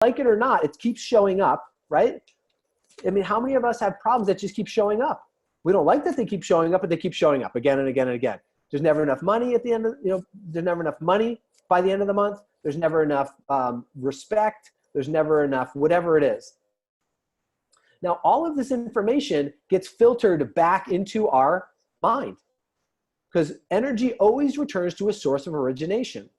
like it or not, it keeps showing up, right? I mean, how many of us have problems that just keep showing up? We don't like that they keep showing up, but they keep showing up again and again and again. There's never enough money at the end of, there's never enough money by the end of the month. There's never enough respect. There's never enough whatever it is. Now, all of this information gets filtered back into our mind because energy always returns to a source of origination.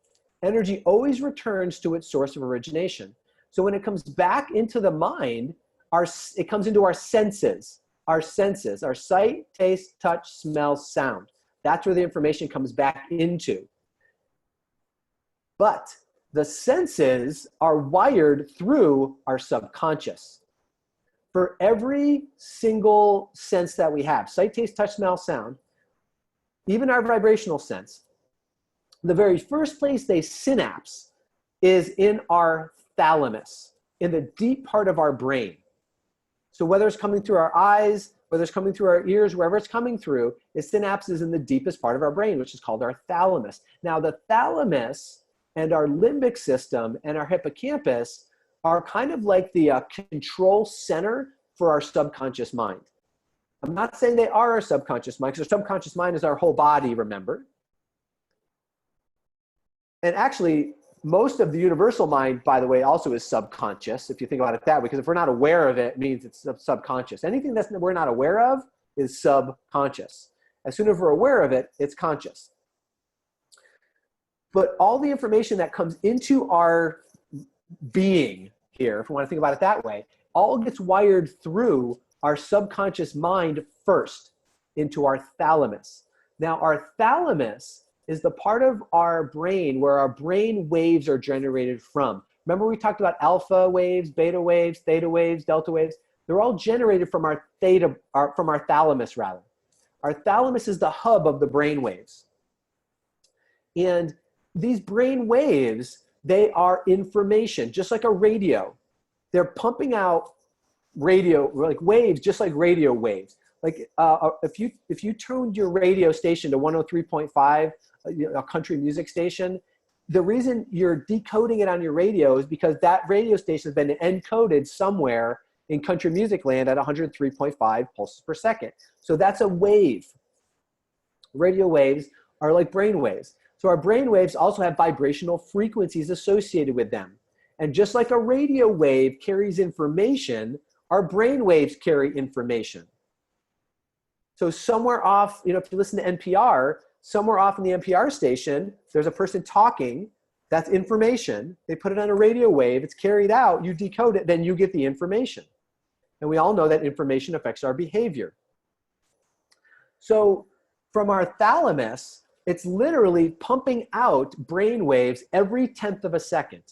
Energy always returns to its source of origination. So when it comes back into the mind, it comes into our senses, our sight, taste, touch, smell, sound. That's where the information comes back into. But the senses are wired through our subconscious. For every single sense that we have, sight, taste, touch, smell, sound, even our vibrational sense, the very first place they synapse is in our thalamus, in the deep part of our brain. So whether it's coming through our eyes, whether it's coming through our ears, wherever it's coming through, it synapses in the deepest part of our brain, which is called our thalamus. Now the thalamus and our limbic system and our hippocampus are kind of like the control center for our subconscious mind. I'm not saying they are our subconscious mind, because our subconscious mind is our whole body, remember? And actually, most of the universal mind, by the way, also is subconscious, if you think about it that way, because if we're not aware of it, it means it's subconscious. Anything that we're not aware of is subconscious. As soon as we're aware of it, it's conscious. But all the information that comes into our being here, if we want to think about it that way, all gets wired through our subconscious mind first into our thalamus. Now, our thalamus is the part of our brain where our brain waves are generated from. Remember we talked about alpha waves, beta waves, theta waves, delta waves? They're all generated from our thalamus rather. Our thalamus is the hub of the brain waves. And these brain waves, they are information, just like a radio. They're pumping out radio, like waves, just like radio waves. Like if you tuned your radio station to 103.5, a country music station, the reason you're decoding it on your radio is because that radio station has been encoded somewhere in country music land at 103.5 pulses per second. So that's a wave. Radio waves are like brain waves. So our brain waves also have vibrational frequencies associated with them. And just like a radio wave carries information, our brain waves carry information. So somewhere off, if you listen to NPR, somewhere off in the NPR station, there's a person talking, that's information. They put it on a radio wave, it's carried out, you decode it, then you get the information. And we all know that information affects our behavior. So from our thalamus, it's literally pumping out brain waves every 1/10 of a second.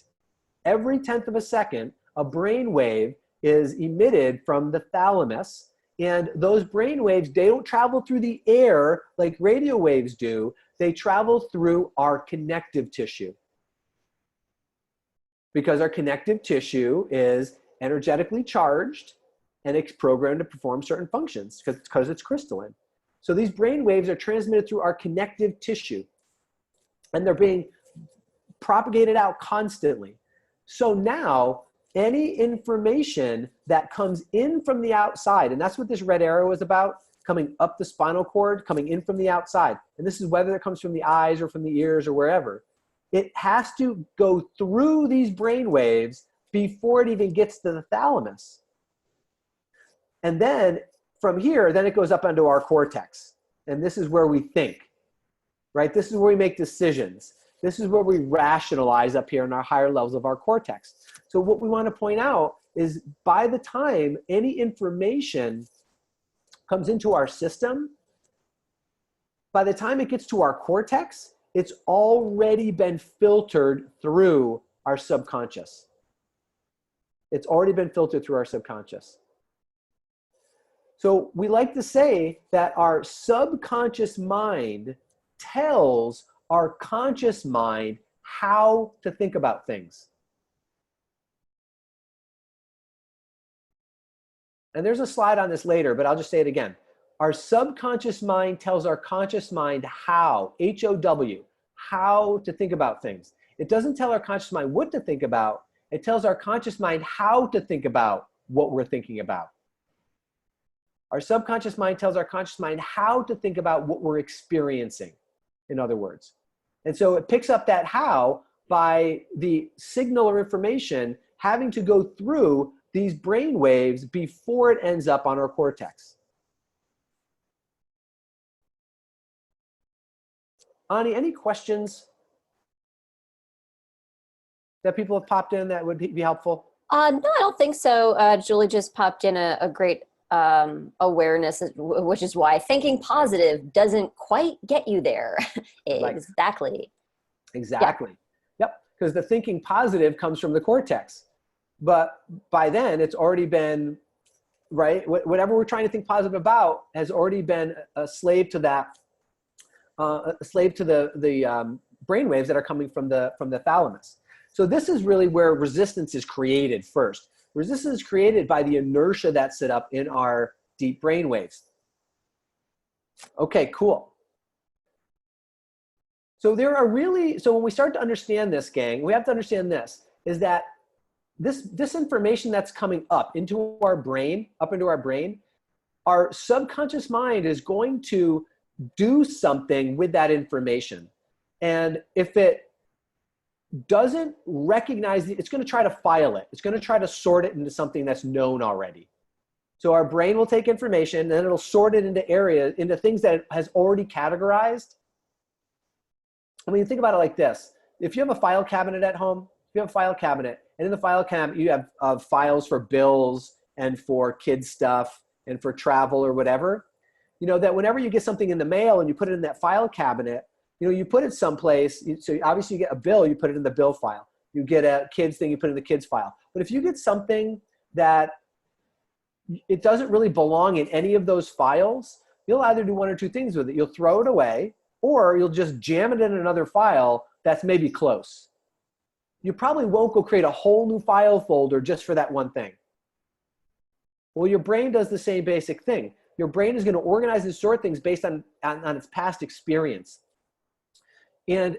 Every 1/10 of a second, a brain wave is emitted from the thalamus. And those brain waves, they don't travel through the air like radio waves do. They travel through our connective tissue. Because our connective tissue is energetically charged and it's programmed to perform certain functions because it's crystalline. So these brain waves are transmitted through our connective tissue. And they're being propagated out constantly. So now, any information that comes in from the outside, and that's what this red arrow is about, coming up the spinal cord, coming in from the outside. And this is whether it comes from the eyes or from the ears or wherever. It has to go through these brain waves before it even gets to the thalamus. And then from here, then it goes up into our cortex. And this is where we think, right? This is where we make decisions. This is where we rationalize up here in our higher levels of our cortex. So what we want to point out is by the time any information comes into our system, by the time it gets to our cortex, it's already been filtered through our subconscious. It's already been filtered through our subconscious. So we like to say that our subconscious mind tells our conscious mind how to think about things. And there's a slide on this later, but I'll just say it again. Our subconscious mind tells our conscious mind how, H-O-W, how to think about things. It doesn't tell our conscious mind what to think about. It tells our conscious mind how to think about what we're thinking about. Our subconscious mind tells our conscious mind how to think about what we're experiencing, in other words. And so it picks up that how by the signal or information having to go through these brain waves before it ends up on our cortex. Ani, any questions that people have popped in that would be helpful? No, I don't think so. Julie just popped in a great awareness, which is why thinking positive doesn't quite get you there. Exactly. Exactly. Yep. Because the thinking positive comes from the cortex. But by then, it's already been, right? Whatever we're trying to think positive about has already been a slave to that, a slave to the brainwaves that are coming from the thalamus. So this is really where resistance is created first. Resistance is created by the inertia that's set up in our deep brainwaves. Okay, cool. So when we start to understand this, gang, we have to understand this, is that this information that's coming up into our brain, our subconscious mind is going to do something with that information. And if it doesn't recognize it, it's going to try to file it. It's going to try to sort it into something that's known already. So our brain will take information and then it'll sort it into areas, into things that it has already categorized. I mean, think about it like this. If you have a file cabinet at home, and in the file cabinet you have files for bills and for kids stuff and for travel or whatever, you know, that whenever you get something in the mail and you put it in that file cabinet, you know, you put it someplace. So obviously you get a bill, you put it in the bill file. You get a kids thing, you put it in the kids file. But if you get something that it doesn't really belong in any of those files, you'll either do one or two things with it. You'll throw it away, or you'll just jam it in another file that's maybe close. You probably won't go create a whole new file folder just for that one thing. Well, your brain does the same basic thing. Your brain is going to organize and sort things based on its past experience. And